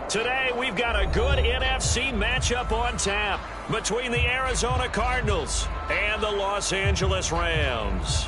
Today, we've got a good NFC matchup on tap between the Arizona Cardinals and the Los Angeles Rams.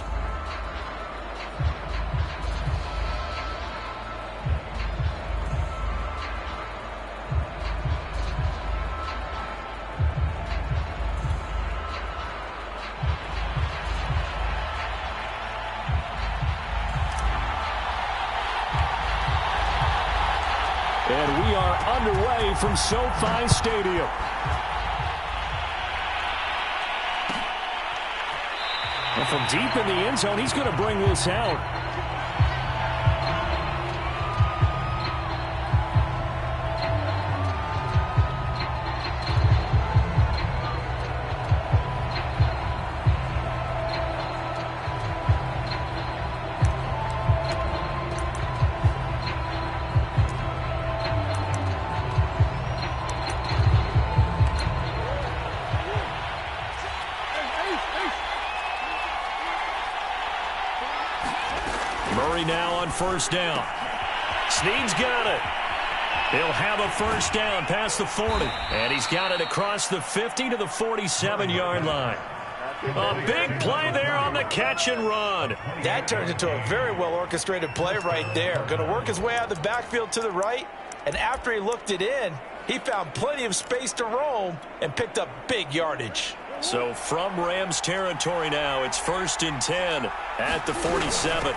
And we are underway from SoFi Stadium. And from deep in the end zone, he's going to bring this out. Now on first down. Snead's got it. He'll have a first down past the 40. And he's got it across the 50 to the 47-yard line. A big play there on the catch and run. That turned into a very well-orchestrated play right there. Going to work his way out of the backfield to the right. And after he looked it in, he found plenty of space to roam and picked up big yardage. So from Rams territory now, it's 1st and 10 at the 47.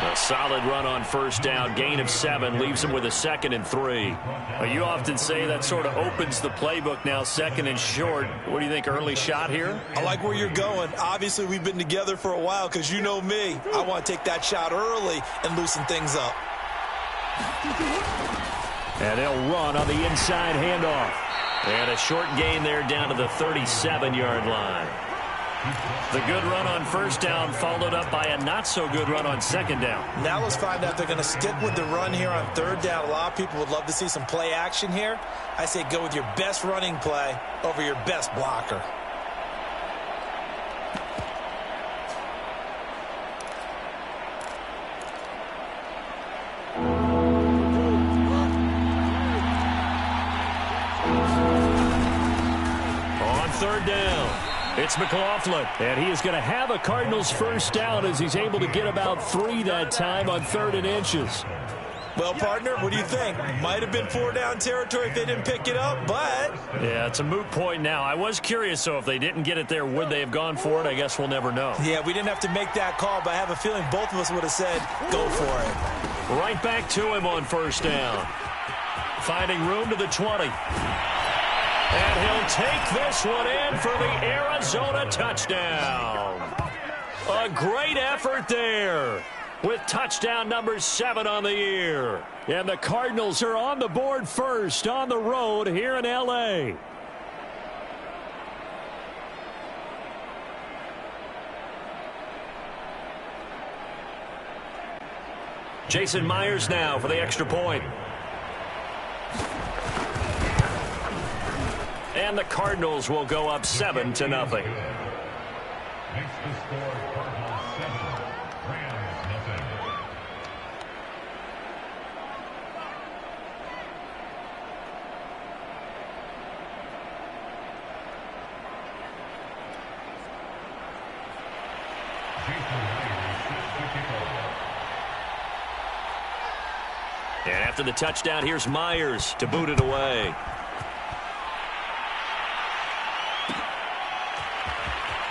A solid run on first down, gain of 7, leaves him with a 2nd and 3. Well, you often say that sort of opens the playbook now, 2nd and short. What do you think, early shot here? I like where you're going. Obviously, we've been together for a while because you know me. I want to take that shot early and loosen things up. And they'll run on the inside handoff. And a short gain there down to the 37-yard line. The good run on first down followed up by a not-so-good run on second down. Now let's find out if they're going to stick with the run here on third down. A lot of people would love to see some play action here. I say go with your best running play over your best blocker. On third down. It's McLaughlin, and he is going to have a Cardinals first down as he's able to get about 3 that time on 3rd and inches. Well, partner, what do you think? Might have been 4-down territory if they didn't pick it up, but... Yeah, it's a moot point now. I was curious, so if they didn't get it there, would they have gone for it? I guess we'll never know. Yeah, we didn't have to make that call, but I have a feeling both of us would have said, go for it. Right back to him on first down. Finding room to the 20. And he'll take this one in for the Arizona touchdown. A great effort there with touchdown number 7 on the year. And the Cardinals are on the board first on the road here in L.A. Jason Myers now for the extra point. And the Cardinals will go up 7-0. And after the touchdown, here's Myers to boot it away.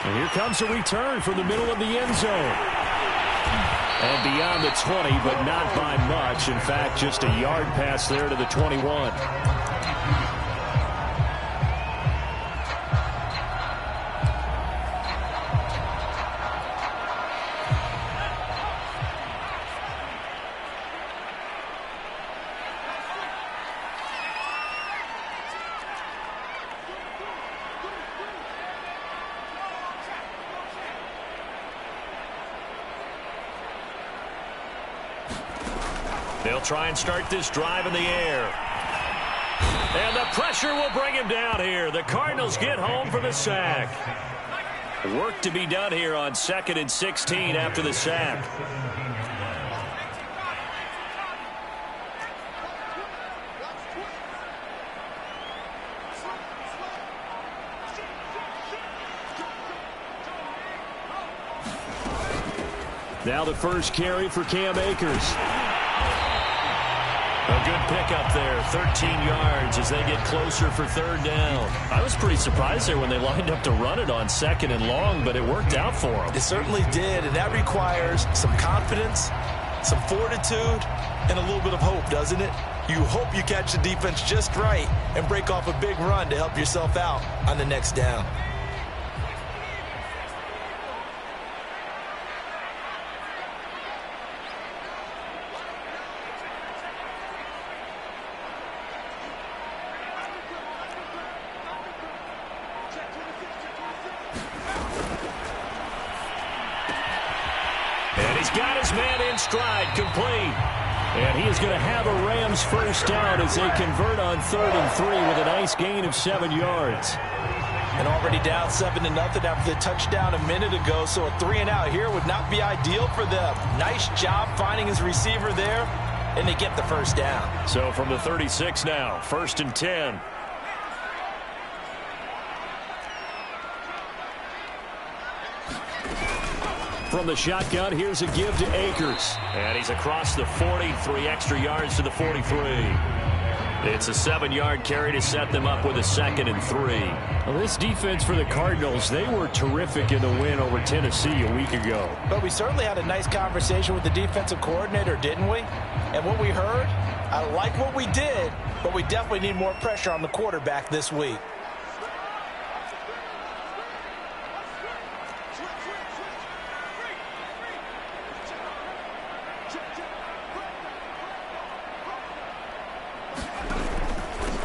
And here comes a return from the middle of the end zone. And beyond the 20, but not by much. In fact, just a yard pass there to the 21. They'll try and start this drive in the air. And the pressure will bring him down here. The Cardinals get home for the sack. Work to be done here on 2nd and 16 after the sack. Now the first carry for Cam Akers. A good pickup there, 13 yards as they get closer for third down. I was pretty surprised there when they lined up to run it on second and long, but it worked out for them. It certainly did, and that requires some confidence, some fortitude, and a little bit of hope, doesn't it? You hope you catch the defense just right and break off a big run to help yourself out on the next down. And he's got his man in stride, complete. And he is going to have a Rams first down as they convert on 3rd and 3 with a nice gain of 7 yards. And already down 7-0 after the touchdown a minute ago, so a 3-and-out here would not be ideal for them. Nice job finding his receiver there, and they get the first down. So from the 36 now, 1st and 10. From the shotgun, here's a give to Akers. And he's across the 40, 3 extra yards to the 43. It's a 7-yard carry to set them up with a 2nd and 3. Well, this defense for the Cardinals, they were terrific in the win over Tennessee a week ago. But we certainly had a nice conversation with the defensive coordinator, didn't we? And what we heard, I like what we did, but we definitely need more pressure on the quarterback this week.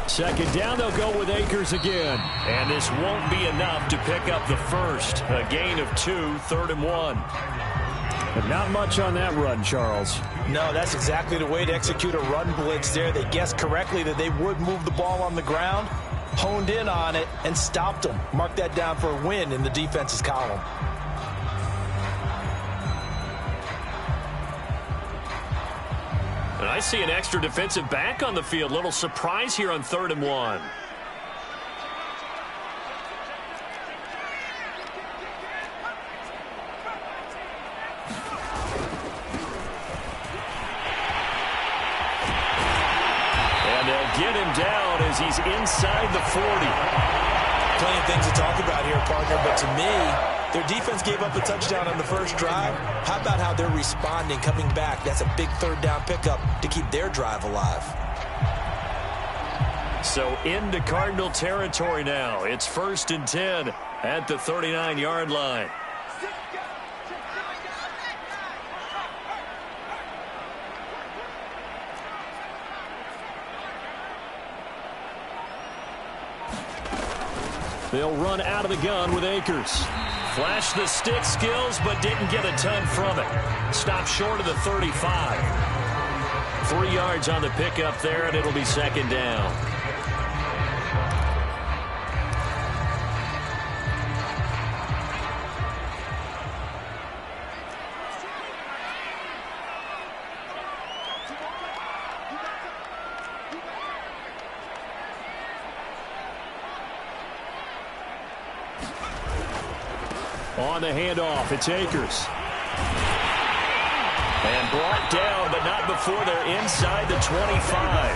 Second down, they'll go with Akers again. And this won't be enough to pick up the first. A gain of 2, 3rd and 1. But not much on that run, Charles. No, that's exactly the way to execute a run blitz there. They guessed correctly that they would move the ball on the ground, honed in on it, and stopped them. Mark that down for a win in the defense's column. And I see an extra defensive back on the field. Little surprise here on 3rd and 1. And they'll get him down as he's inside the 40. Plenty of things to talk about here, partner, but to me, their defense gave up a touchdown on the first drive. How about how they're responding, coming back? That's a big 3rd down pickup to keep their drive alive. So into Cardinal territory now. It's 1st and 10 at the 39-yard line. They'll run out of the gun with Akers. Flashed the stick skills, but didn't get a ton from it. Stopped short of the 35. 3 yards on the pickup there, and it'll be 2nd down. On the handoff, it's Akers. And brought down, but not before they're inside the 25.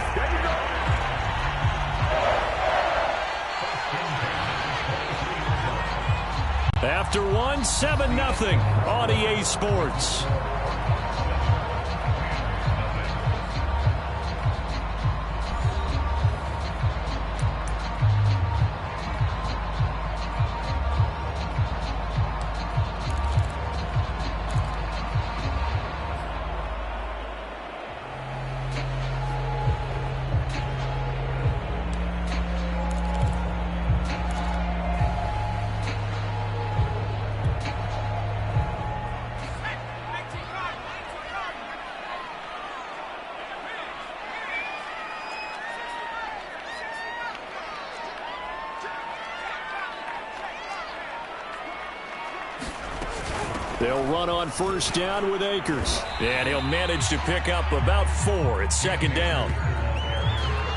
After one, 7-0 on EA Sports. They'll run on 1st down with Akers. And he'll manage to pick up about 4. It's 2nd down.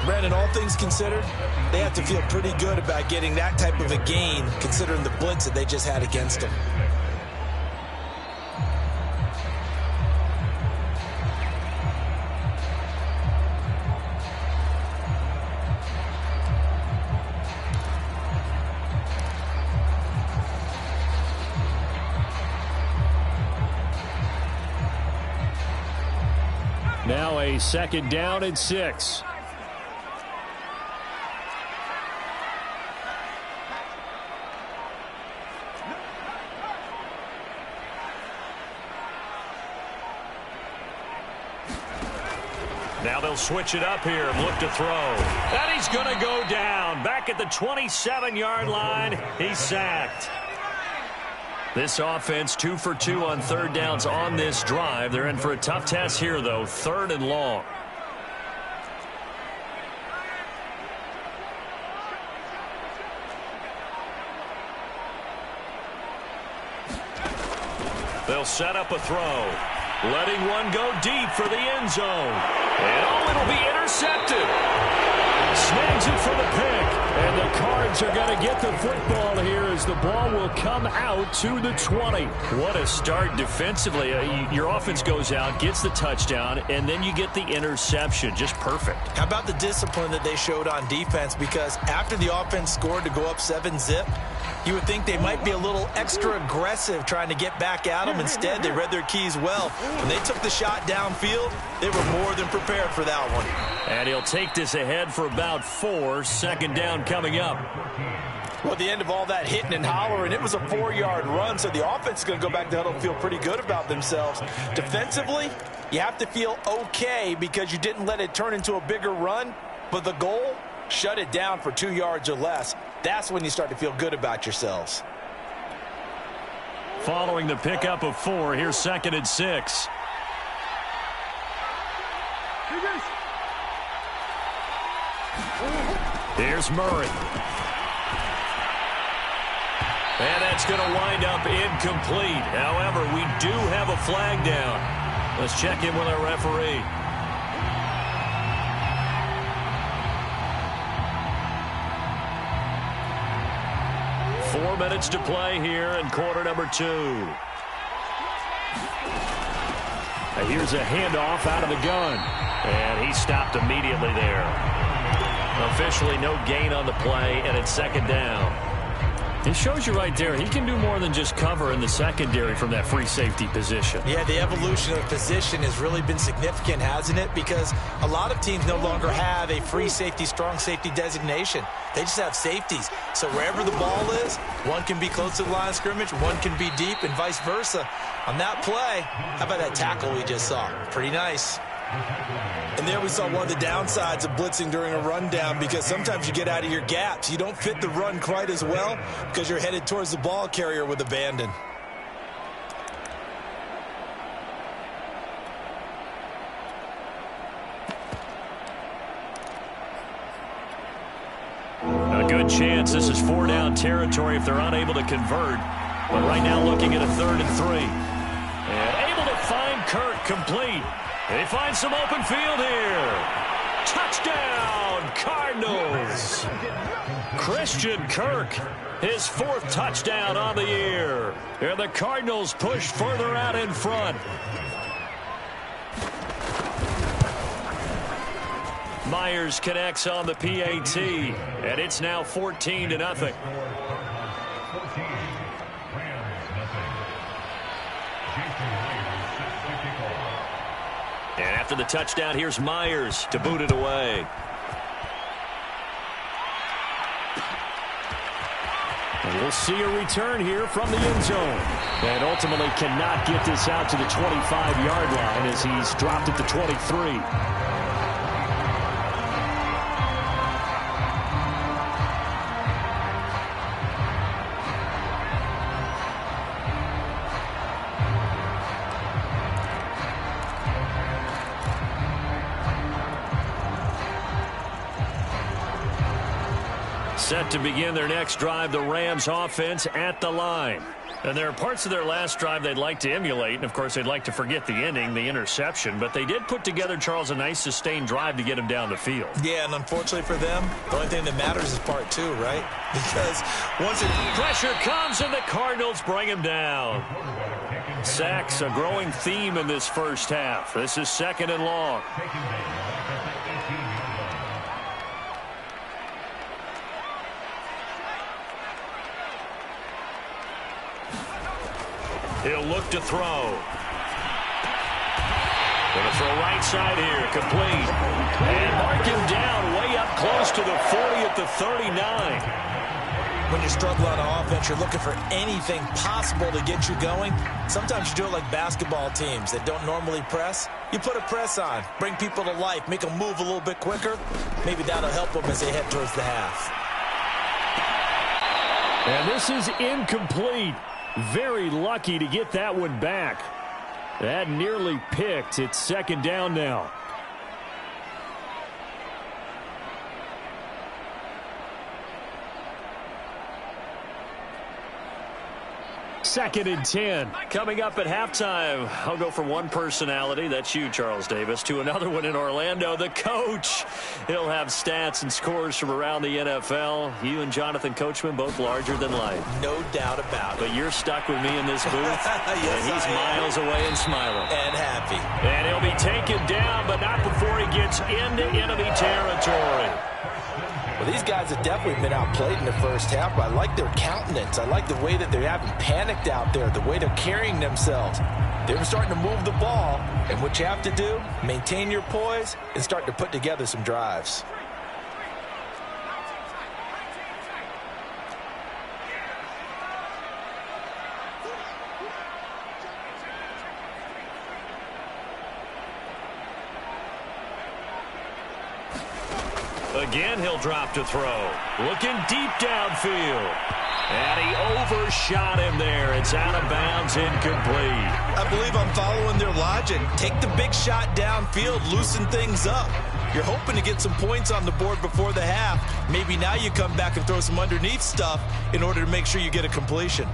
Brandon, all things considered, they have to feel pretty good about getting that type of a gain, considering the blitz that they just had against them. Now a 2nd down and 6. Now they'll switch it up here and look to throw. And he's going to go down. Back at the 27-yard line, he's sacked. This offense 2 for 2 on 3rd downs on this drive. They're in for a tough test here, though. 3rd and long. They'll set up a throw. Letting one go deep for the end zone. And it'll be intercepted. Snags it for the pick. And the Cards are going to get the football here as the ball will come out to the 20. What a start defensively. Your offense goes out, gets the touchdown, and then you get the interception. Just perfect. How about the discipline that they showed on defense? Because after the offense scored to go up 7-zip, you would think they might be a little extra aggressive trying to get back at them. Instead, they read their keys well. When they took the shot downfield, they were more than prepared for that one. And he'll take this ahead for about 4. 2nd down coming up. Well, at the end of all that hitting and hollering, it was a 4-yard run, so the offense is going to go back to huddle and feel pretty good about themselves. Defensively, you have to feel okay because you didn't let it turn into a bigger run, but the goal, shut it down for 2 yards or less. That's when you start to feel good about yourselves. Following the pickup of 4, here's 2nd and 6. Here's Murray. And that's going to wind up incomplete. However, we do have a flag down. Let's check in with our referee. Four minutes to play here in quarter number 2. Here's a handoff out of the gun. And he stopped immediately there. Officially no gain on the play, and it's 2nd down. It shows you right there, he can do more than just cover in the secondary from that free safety position. Yeah, the evolution of position has really been significant, hasn't it? Because a lot of teams no longer have a free safety, strong safety designation. They just have safeties. So wherever the ball is, one can be close to the line of scrimmage, one can be deep, and vice versa. On that play, how about that tackle we just saw? Pretty nice. And there we saw one of the downsides of blitzing during a rundown, because sometimes you get out of your gaps. You don't fit the run quite as well because you're headed towards the ball carrier with abandon. A good chance this is 4-down territory if they're unable to convert. But right now looking at a 3rd and 3. And able to find Kirk complete. They find some open field here. Touchdown, Cardinals. Christian Kirk, his 4th touchdown on the year. And the Cardinals push further out in front. Myers connects on the PAT, and it's now 14-0. And after the touchdown, here's Myers to boot it away. And we'll see a return here from the end zone. And ultimately cannot get this out to the 25-yard line as he's dropped at the 23. Set to begin their next drive, the Rams offense at the line. And there are parts of their last drive they'd like to emulate, and of course they'd like to forget the ending, the interception, but they did put together, Charles, a nice sustained drive to get him down the field. Yeah, and unfortunately for them, the only thing that matters is part 2, right? Because once pressure comes and the Cardinals bring him down. Sacks, a growing theme in this first half. This is 2nd and long. He'll look to throw. Going to throw right side here, complete. And mark him down way up close to the 40 at the 39. When you struggle on offense, you're looking for anything possible to get you going. Sometimes you do it like basketball teams that don't normally press. You put a press on, bring people to life, make them move a little bit quicker. Maybe that'll help them as they head towards the half. And this is incomplete. Very lucky to get that one back. That nearly picked. It's second down now. Second and 10. Coming up at halftime, I'll go from one personality, that's you, Charles Davis, to another one in Orlando, the coach. He'll have stats and scores from around the NFL. You and Jonathan Coachman, both larger than life. No doubt about it. But you're stuck with me in this booth. Yes, and he's miles away and smiling. And happy. And he'll be taken down, but not before he gets into enemy territory. Well, these guys have definitely been outplayed in the first half, but I like their countenance. I like the way that they haven't panicked out there, the way they're carrying themselves. They're starting to move the ball, and what you have to do, maintain your poise and start to put together some drives. Again, he'll drop to throw. Looking deep downfield. And he overshot him there. It's out of bounds, incomplete. I believe I'm following their logic. Take the big shot downfield, loosen things up. You're hoping to get some points on the board before the half. Maybe now you come back and throw some underneath stuff in order to make sure you get a completion.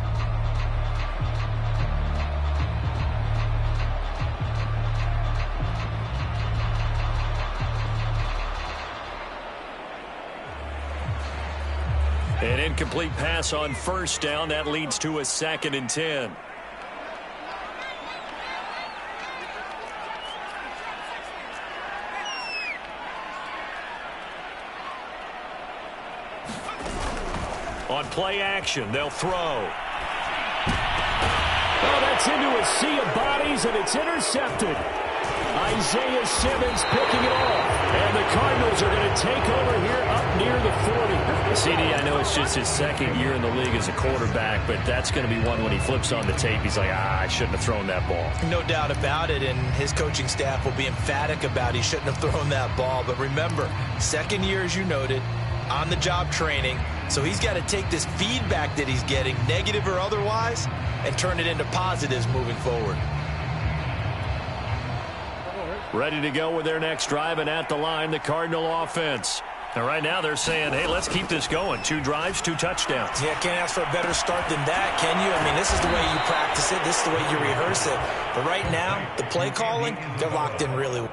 An incomplete pass on first down. That leads to a second and 10. On play action, they'll throw. Oh, that's into a sea of bodies, and it's intercepted. Isaiah Simmons picking it off. And the Cardinals are going to take over here up near the 40. CD, I know it's just his second year in the league as a quarterback, but that's going to be one when he flips on the tape. He's like, I shouldn't have thrown that ball. No doubt about it, and his coaching staff will be emphatic about he shouldn't have thrown that ball. But remember, second year, as you noted, on-the-job training. So he's got to take this feedback that he's getting, negative or otherwise, and turn it into positives moving forward. Ready to go with their next drive, and at the line, the Cardinal offense. And right now they're saying, hey, let's keep this going. 2 drives, 2 touchdowns. Yeah, can't ask for a better start than that, can you? I mean, this is the way you practice it. This is the way you rehearse it. But right now, the play calling, they're locked in really well.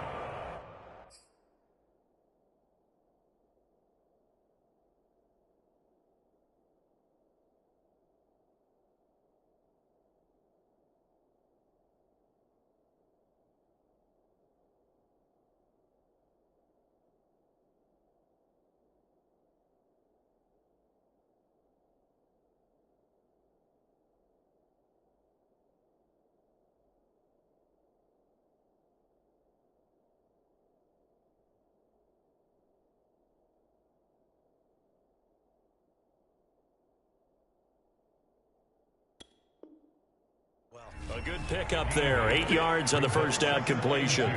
A good pick up there. 8 yards on the first down completion.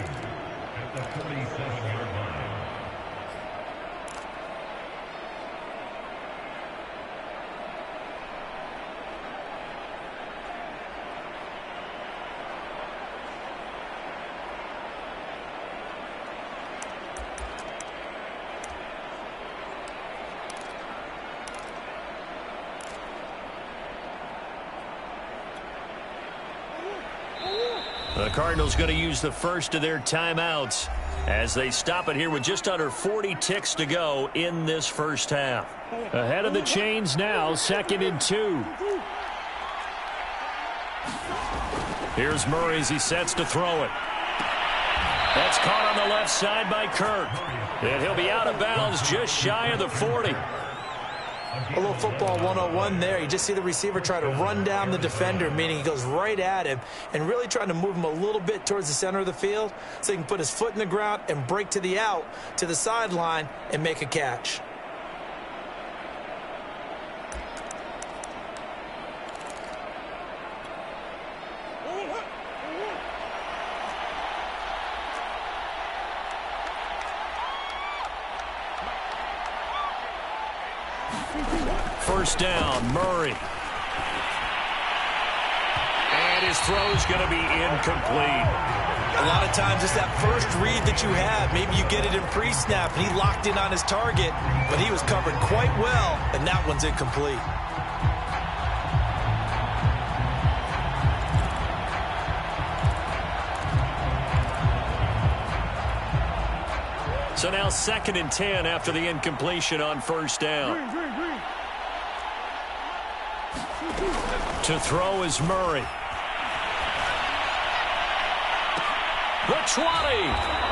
The Cardinals going to use the first of their timeouts as they stop it here with just under 40 ticks to go in this first half. Ahead of the chains now, 2nd and 2. Here's Murray as he sets to throw it. That's caught on the left side by Kirk. And he'll be out of bounds just shy of the 40. A little football 101 there. You just see the receiver try to run down the defender, meaning he goes right at him and really trying to move him a little bit towards the center of the field so he can put his foot in the ground and break to the out, to the sideline, and make a catch. First down, Murray. And his throw's going to be incomplete. A lot of times it's that first read that you have. Maybe you get it in pre-snap, and he locked in on his target, but he was covered quite well, and that one's incomplete. So now 2nd and 10 after the incompletion on first down. To throw is Murray. The 20.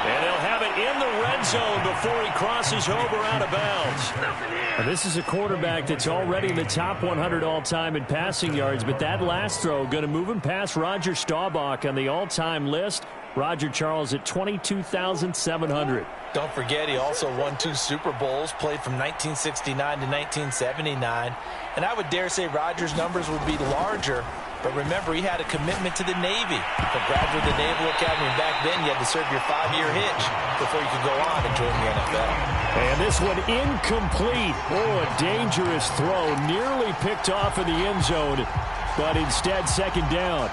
And he'll have it in the red zone before he crosses over out of bounds. Now, this is a quarterback that's already in the top 100 all-time in passing yards, but that last throw going to move him past Roger Staubach on the all-time list. Roger Charles at 22,700. Don't forget, he also won 2 Super Bowls, played from 1969 to 1979. And I would dare say Rodgers' numbers would be larger. But remember, he had a commitment to the Navy. To graduate the Naval Academy, and back then you had to serve your 5-year hitch before you could go on and join the NFL. And this one incomplete. Oh, a dangerous throw. Nearly picked off in the end zone, but instead 2nd down.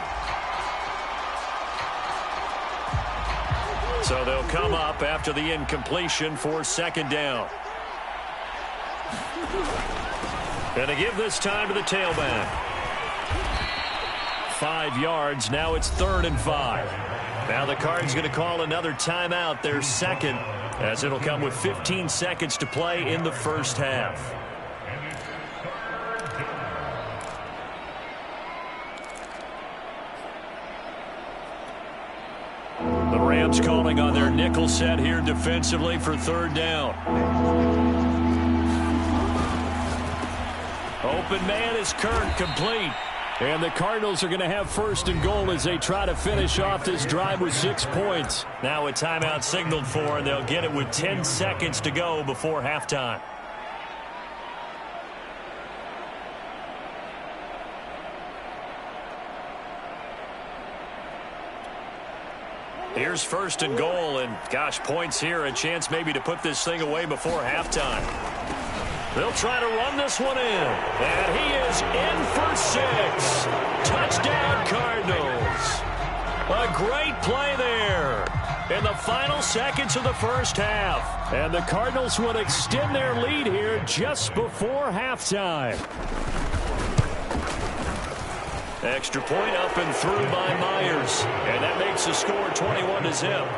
So they'll come up after the incompletion for 2nd down. And to give this time to the tailback. 5 yards. Now it's 3rd and 5. Now the Cards going to call another timeout, their 2nd, as it'll come with 15 seconds to play in the first half. The Rams calling on their nickel set here defensively for 3rd down. Open man is Kirk, complete. And the Cardinals are going to have 1st and goal as they try to finish off this drive with 6 points. Now a timeout signaled for, and they'll get it with 10 seconds to go before halftime. Here's 1st and goal, and gosh, points here, a chance maybe to put this thing away before halftime. They'll try to run this one in, and he is in for 6. Touchdown, Cardinals. A great play there in the final seconds of the first half. And the Cardinals would extend their lead here just before halftime. Extra point up and through by Myers, and that makes the score 21-0.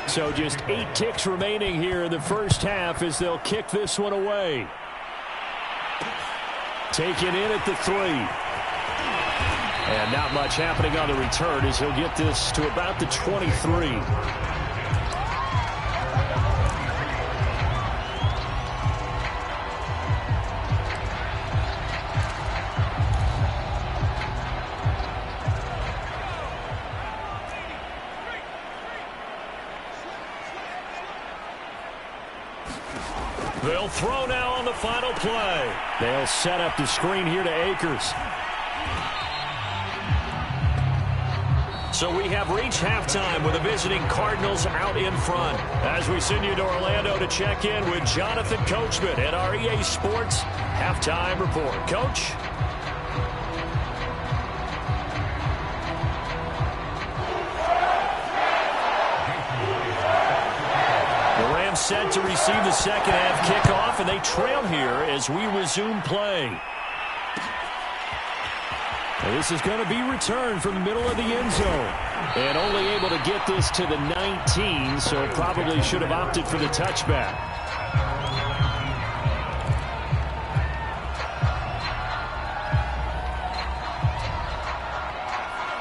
So just 8 ticks remaining here in the first half as they'll kick this one away. Taken in at the 3. And not much happening on the return as he'll get this to about the 23. They'll throw now on the final play. They'll set up the screen here to Akers. So we have reached halftime with the visiting Cardinals out in front. As we send you to Orlando to check in with Jonathan Coachman at our EA Sports Halftime Report. Coach? Set to receive the second half kickoff, and they trail here as we resume play. And this is going to be returned from the middle of the end zone. And only able to get this to the 19, so probably should have opted for the touchback.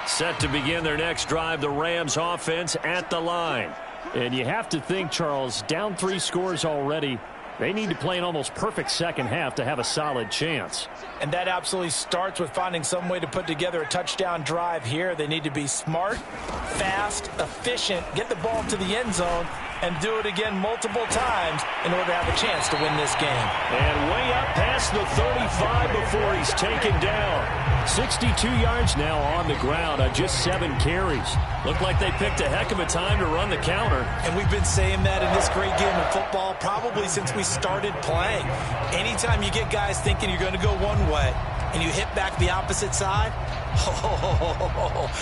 Set to begin their next drive, the Rams offense at the line. And you have to think, Charles, down 3 scores already. They need to play an almost perfect second half to have a solid chance. And that absolutely starts with finding some way to put together a touchdown drive here. They need to be smart, fast, efficient, get the ball to the end zone, and do it again multiple times in order to have a chance to win this game. And way up past the 35 before he's taken down. 62 yards now on the ground on just 7 carries. Looked like they picked a heck of a time to run the counter. And we've been saying that in this great game of football probably since we started playing. Anytime you get guys thinking you're going to go one way and you hit back the opposite side,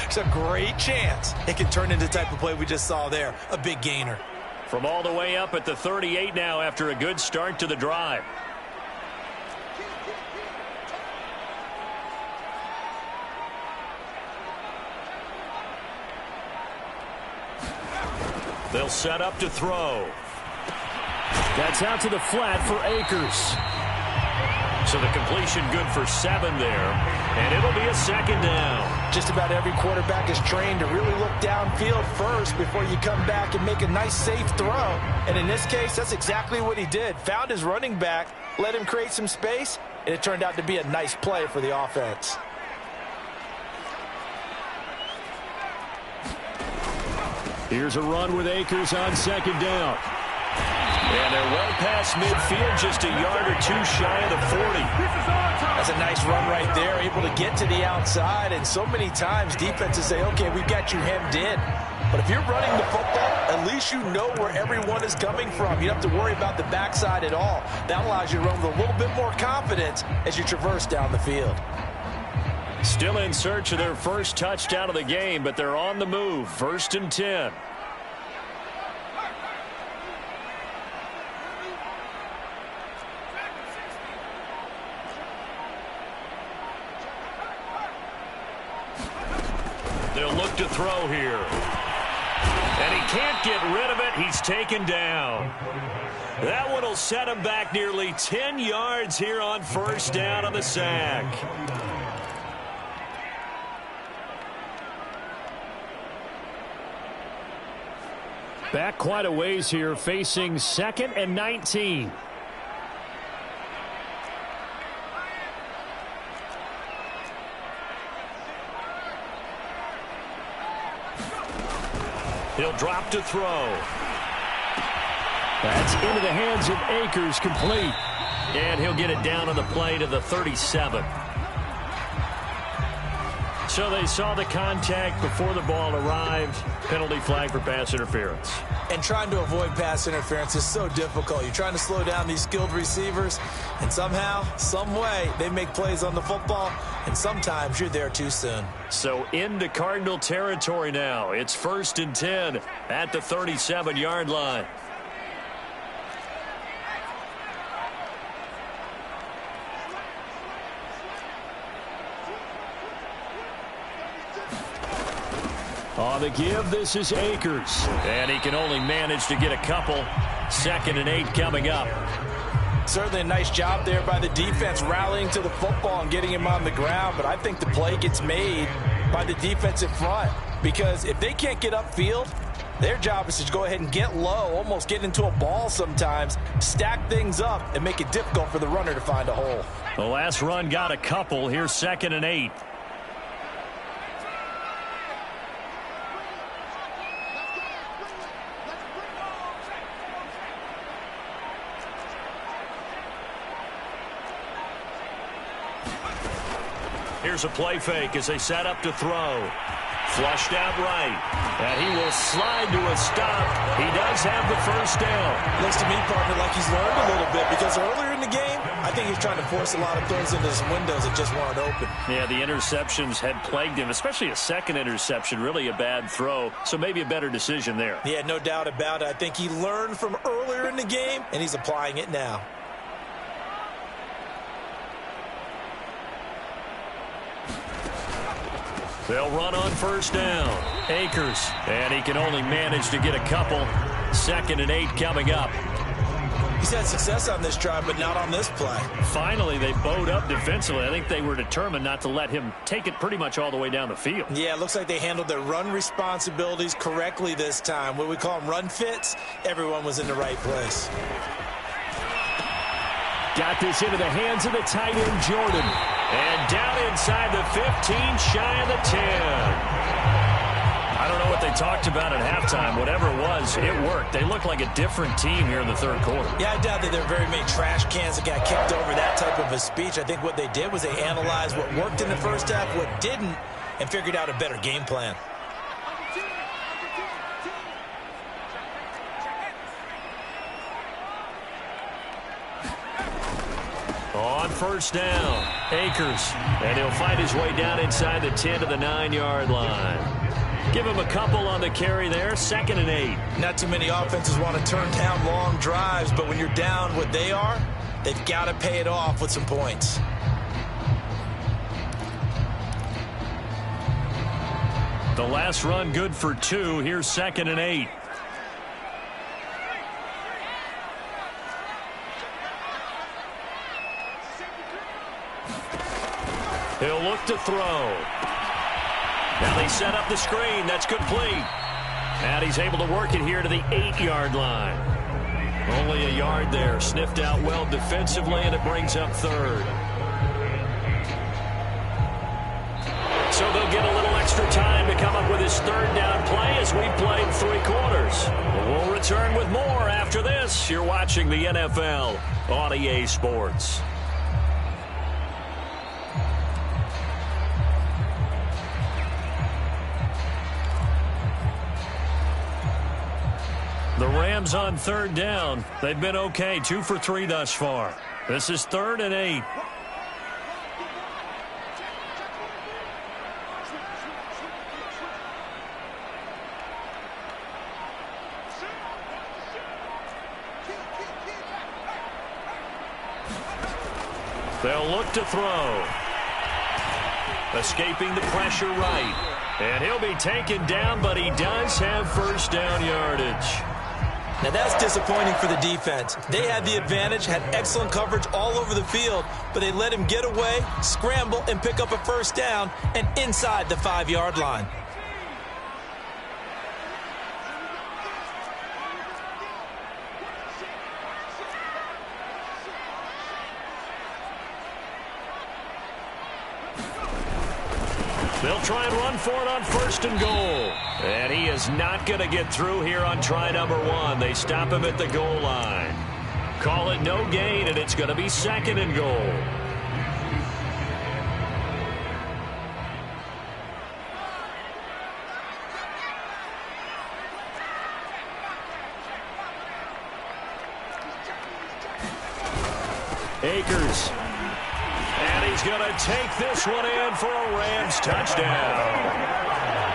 it's a great chance it can turn into the type of play we just saw there, a big gainer. From all the way up at the 38 now after a good start to the drive. They'll set up to throw. That's out to the flat for Akers. So the completion good for 7 there. And it'll be a second down. Just about every quarterback is trained to really look downfield first before you come back and make a nice, safe throw. And in this case, that's exactly what he did. Found his running back, let him create some space, and it turned out to be a nice play for the offense. Here's a run with Akers on second down. And they're well past midfield, just a yard or 2 shy of the 40. That's a nice run right there, able to get to the outside. And so many times defenses say, okay, we've got you hemmed in. But if you're running the football, at least you know where everyone is coming from. You don't have to worry about the backside at all. That allows you to run with a little bit more confidence as you traverse down the field. Still in search of their first touchdown of the game, but they're on the move. 1st and 10. They'll look to throw here. And he can't get rid of it. He's taken down. That one will set him back nearly 10 yards here on 1st down on the sack. Back quite a ways here, facing 2nd and 19. He'll drop to throw. That's into the hands of Akers, complete. And he'll get it down on the play to the 37. So they saw the contact before the ball arrived. Penalty flag for pass interference. And trying to avoid pass interference is so difficult. You're trying to slow down these skilled receivers, and somehow, some way, they make plays on the football, and sometimes you're there too soon. So into Cardinal territory now. It's 1st and 10 at the 37-yard line. On the give, this is Akers. And he can only manage to get a couple. 2nd and 8 coming up. Certainly a nice job there by the defense rallying to the football and getting him on the ground. But I think the play gets made by the defensive front. Because if they can't get upfield, their job is to go ahead and get low, almost get into a ball sometimes, stack things up, and make it difficult for the runner to find a hole. The last run got a couple. Here's 2nd and 8. Here's a play fake as they set up to throw. Flushed out right. And he will slide to a stop. He does have the 1st down. Looks to me, partner, like he's learned a little bit because earlier in the game, I think he's trying to force a lot of throws into some windows that just weren't open. Yeah, the interceptions had plagued him, especially a 2nd interception, really a bad throw. So maybe a better decision there. Yeah, no doubt about it. I think he learned from earlier in the game, and he's applying it now. They'll run on 1st down. Akers. And he can only manage to get a couple. 2nd and 8 coming up. He's had success on this drive, but not on this play. Finally, they bowed up defensively. I think they were determined not to let him take it pretty much all the way down the field. Yeah, it looks like they handled their run responsibilities correctly this time. What we call them run fits, everyone was in the right place. Got this into the hands of the tight end, Jordan. And down inside the 15, shy of the 10. I don't know what they talked about at halftime. Whatever it was, it worked. They look like a different team here in the third quarter. Yeah, I doubt that there are very many trash cans that got kicked over that type of a speech. I think what they did was they analyzed what worked in the first half, what didn't, and figured out a better game plan. On first down, Akers. And he'll find his way down inside the 10 to the 9-yard line. Give him a couple on the carry there, 2nd and 8. Not too many offenses want to turn down long drives, but when you're down what they are, they've got to pay it off with some points. The last run good for 2. Here's 2nd and 8. He'll look to throw. Now they set up the screen. That's complete. And he's able to work it here to the 8-yard line. Only a yard there. Sniffed out well defensively, and it brings up 3rd. So they'll get a little extra time to come up with his 3rd down play as we played 3 quarters. We'll return with more after this. You're watching the NFL on EA Sports. The Rams on 3rd down. They've been okay, 2 for 3 thus far. This is 3rd and 8. They'll look to throw. Escaping the pressure right. And he'll be taken down, but he does have first down yardage. Now that's disappointing for the defense. They had the advantage, had excellent coverage all over the field, but they let him get away, scramble, and pick up a first down, and inside the 5-yard line. They'll try and run for it on 1st and goal. And he is not going to get through here on try number 1. They stop him at the goal line. Call it no gain, and it's going to be 2nd and goal. Akers. And he's going to take this one in for a Rams touchdown.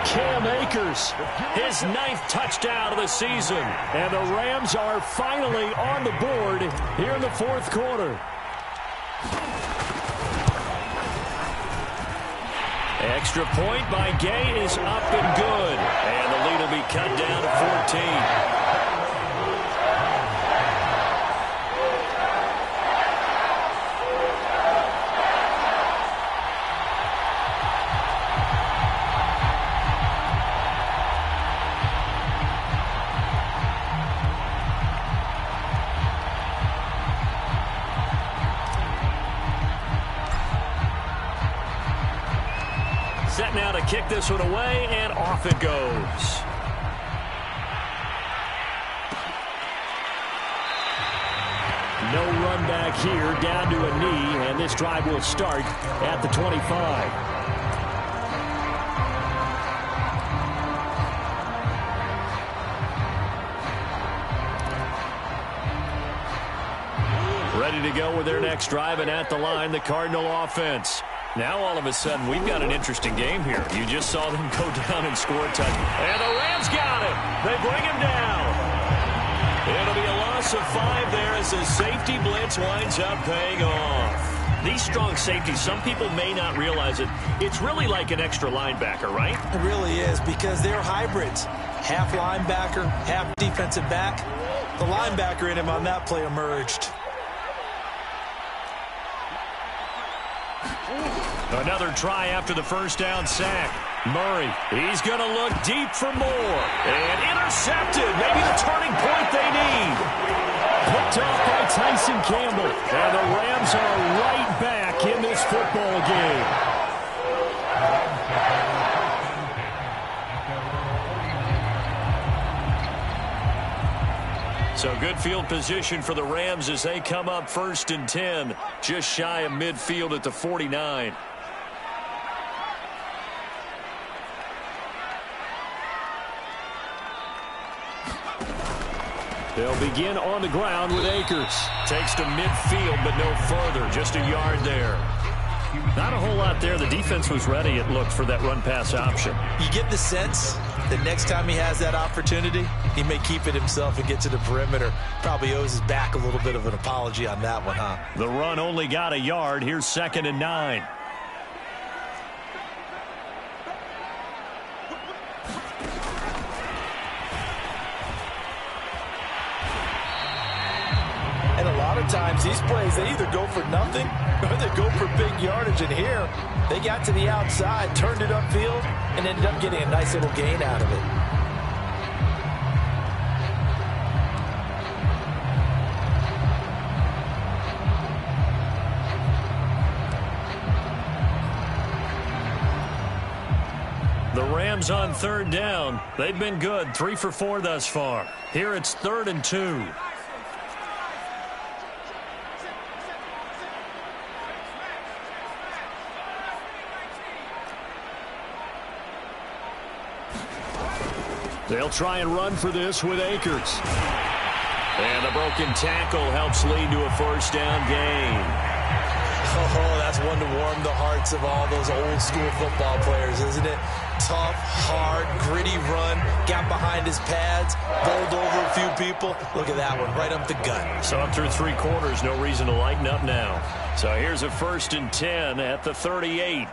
Cam Akers, his 9th touchdown of the season. And the Rams are finally on the board here in the 4th quarter. Extra point by Gay is up and good. And the lead will be cut down to 14. Set now to kick this one away, and off it goes. No run back here, down to a knee, and this drive will start at the 25. Ready to go with their next drive, and at the line, the Cardinal offense. Now, all of a sudden, we've got an interesting game here. You just saw them go down and score a touchdown. And the Rams got him. They bring him down. It'll be a loss of 5 there as the safety blitz winds up paying off. These strong safeties, some people may not realize it. It's really like an extra linebacker, right? It really is, because they're hybrids. Half linebacker, half defensive back. The linebacker in him on that play emerged. Another try after the first down sack. Murray, he's going to look deep for more. And intercepted. Maybe the turning point they need. Picked off by Tyson Campbell. And the Rams are right back in this football game. So good field position for the Rams as they come up 1st and 10. Just shy of midfield at the 49. They'll begin on the ground with Akers. Takes to midfield, but no further. Just a yard there. Not a whole lot there. The defense was ready, it looked, for that run-pass option. You get the sense that next time he has that opportunity, he may keep it himself and get to the perimeter. Probably owes his back a little bit of an apology on that one, huh? The run only got a yard. Here's 2nd and 9. And a lot of times these plays, they either go for nothing or they go for big yardage. And here, they got to the outside, turned it upfield, and ended up getting a nice little gain out of it. The Rams on 3rd down. They've been good, 3 for 4 thus far. Here it's 3rd and 2. They'll try and run for this with Akers. And the broken tackle helps lead to a 1st down gain. Oh, that's one to warm the hearts of all those old school football players, isn't it? Tough, hard, gritty run. Got behind his pads, bowled over a few people. Look at that one, right up the gut. So up through 3 quarters, no reason to lighten up now. So here's a 1st and 10 at the 38.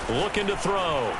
Looking to throw.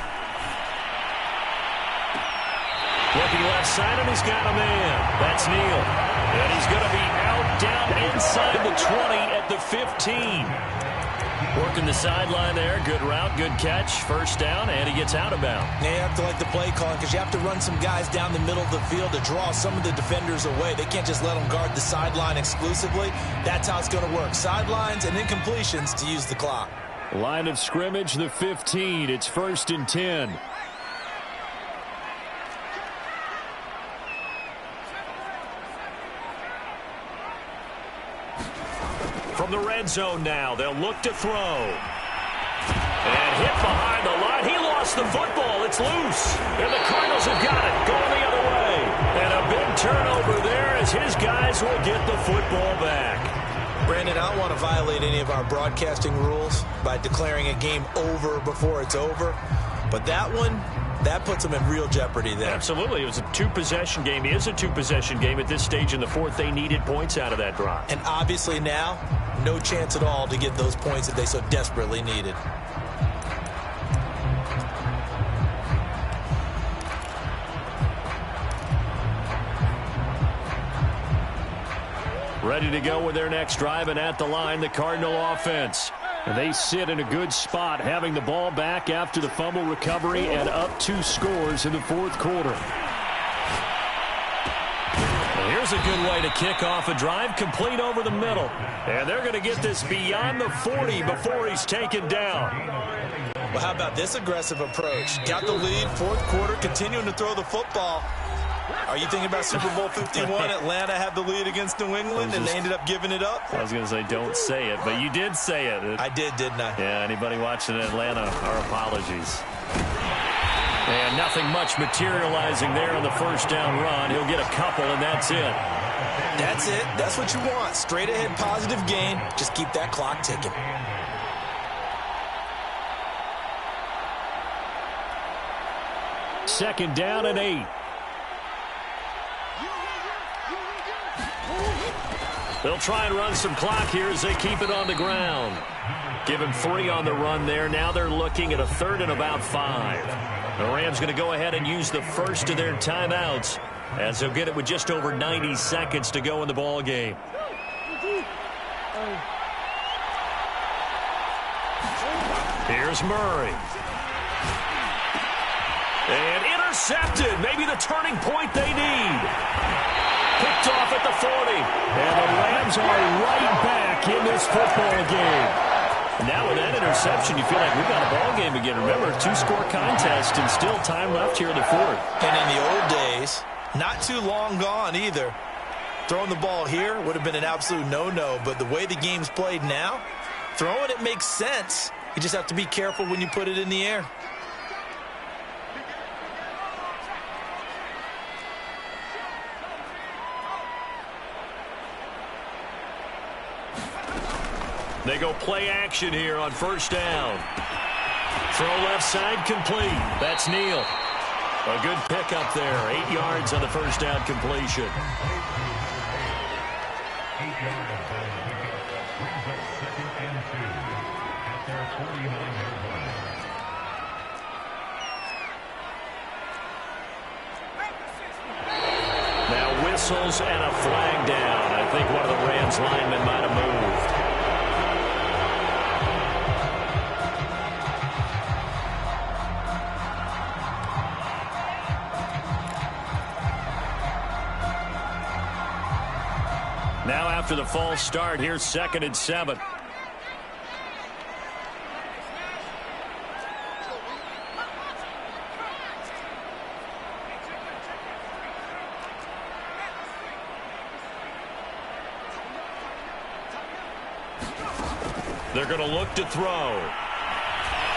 Looking left side, and he's got a man. That's Neal. And he's going to be out down inside the 20 at the 15. Working the sideline there. Good route, good catch. 1st down, and he gets out of bounds. Yeah, you have to like the play calling because you have to run some guys down the middle of the field to draw some of the defenders away. They can't just let them guard the sideline exclusively. That's how it's going to work. Sidelines and incompletions to use the clock. Line of scrimmage, the 15. It's 1st and 10. From the red zone now, they'll look to throw. And hit behind the line. He lost the football. It's loose. And the Cardinals have got it. Going the other way. And a big turnover there as his guys will get the football back. Brandon, I don't want to violate any of our broadcasting rules by declaring a game over before it's over. But that one, that puts them in real jeopardy there. Absolutely. It was a 2-possession game. It is a 2-possession game at this stage in the 4th. They needed points out of that drive. And obviously now, no chance at all to get those points that they so desperately needed. Ready to go with their next drive, and at the line, the Cardinal offense. And they sit in a good spot, having the ball back after the fumble recovery and up 2 scores in the 4th quarter. Well, here's a good way to kick off a drive, complete over the middle. And they're going to get this beyond the 40 before he's taken down. Well, how about this aggressive approach? Got the lead, 4th quarter, continuing to throw the football. Are you thinking about Super Bowl 51? Atlanta had the lead against New England, and they ended up giving it up? I was going to say, don't say it, but you did say it. I did, didn't I? Yeah, anybody watching Atlanta, our apologies. And nothing much materializing there on the 1st down run. He'll get a couple, and that's it. That's it. That's what you want. Straight ahead, positive gain. Just keep that clock ticking. Second down and 8. They'll try and run some clock here as they keep it on the ground. Give him 3 on the run there. Now they're looking at a 3rd and about 5. The Rams going to go ahead and use the first of their timeouts as they'll get it with just over 90 seconds to go in the ball game. Here's Murray. And intercepted. Maybe the turning point they need. Picked off at the 40. And the Rams are right back in this football game. Now with that interception, you feel like we've got a ball game again. Remember, 2-score contest and still time left here in the 4th. And in the old days, not too long gone either. Throwing the ball here would have been an absolute no-no. But the way the game's played now, throwing it makes sense. You just have to be careful when you put it in the air. They go play action here on 1st down. Throw left side complete. That's Neal. A good pickup there. 8 yards on the 1st down completion. Now whistles and a flag down. I think one of the Rams linemen might have moved. Now after the false start, here's 2nd and 7. They're going to look to throw.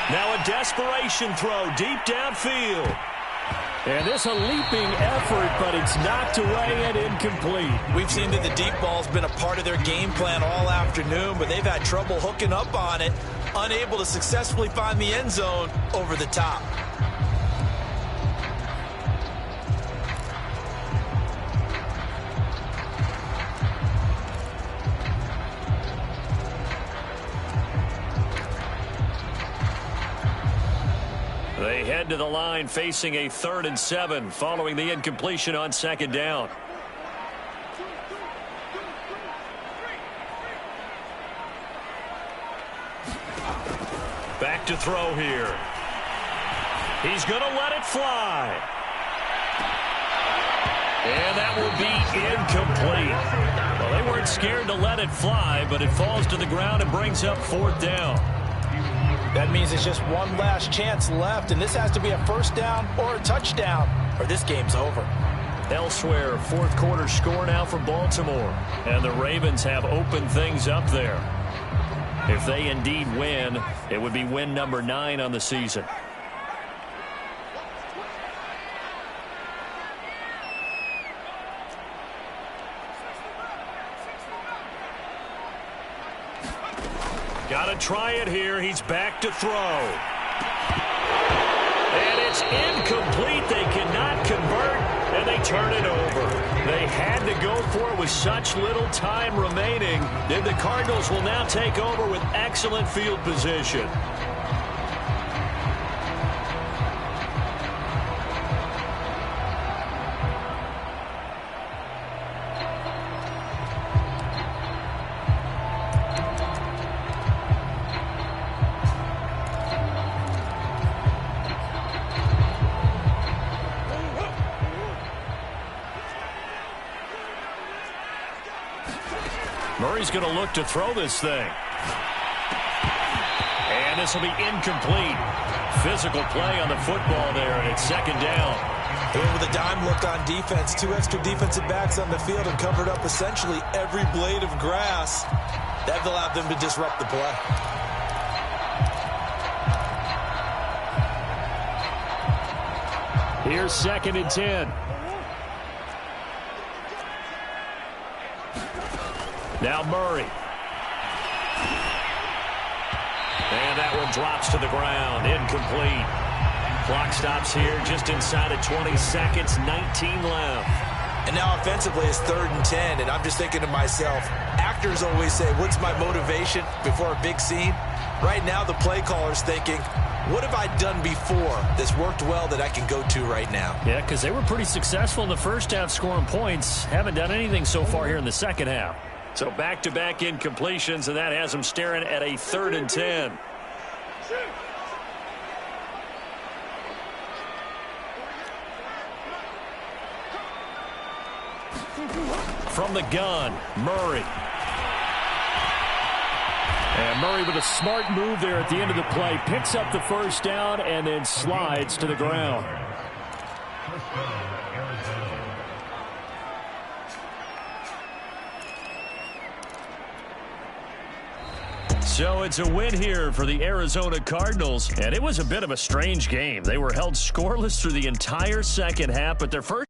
Now a desperation throw deep downfield. And this a leaping effort, but it's knocked away and incomplete. We've seen that the deep ball's been a part of their game plan all afternoon, but they've had trouble hooking up on it, unable to successfully find the end zone over the top. They head to the line facing a 3rd and 7 following the incompletion on 2nd down. Back to throw here. He's going to let it fly. And that will be incomplete. Well, they weren't scared to let it fly, but it falls to the ground and brings up 4th down. That means it's just one last chance left, and this has to be a 1st down or a touchdown, or this game's over. Elsewhere, 4th quarter score now for Baltimore. And the Ravens have opened things up there. If they indeed win, it would be win number 9 on the season. Got to try it here. He's back to throw. And it's incomplete. They cannot convert, and they turn it over. They had to go for it with such little time remaining. Then the Cardinals will now take over with excellent field position. Murray's going to look to throw this thing. And this will be incomplete. Physical play on the football there, and it's 2nd down. And with a dime look on defense, 2 extra defensive backs on the field and covered up essentially every blade of grass. That allowed them to disrupt the play. Here's 2nd and 10. Now Murray. And that one drops to the ground. Incomplete. Clock stops here just inside of 20 seconds. 19 left. And now offensively it's 3rd and 10, and I'm just thinking to myself, actors always say, what's my motivation before a big scene? Right now the play caller's thinking, what have I done before that's worked well that I can go to right now? Yeah, because they were pretty successful in the first half scoring points. Haven't done anything so far here in the second half. So back-to-back incompletions, and that has them staring at a 3rd and 10. From the gun, Murray. And Murray with a smart move there at the end of the play. Picks up the first down and then slides to the ground. So it's a win here for the Arizona Cardinals. And it was a bit of a strange game. They were held scoreless through the entire second half, but their first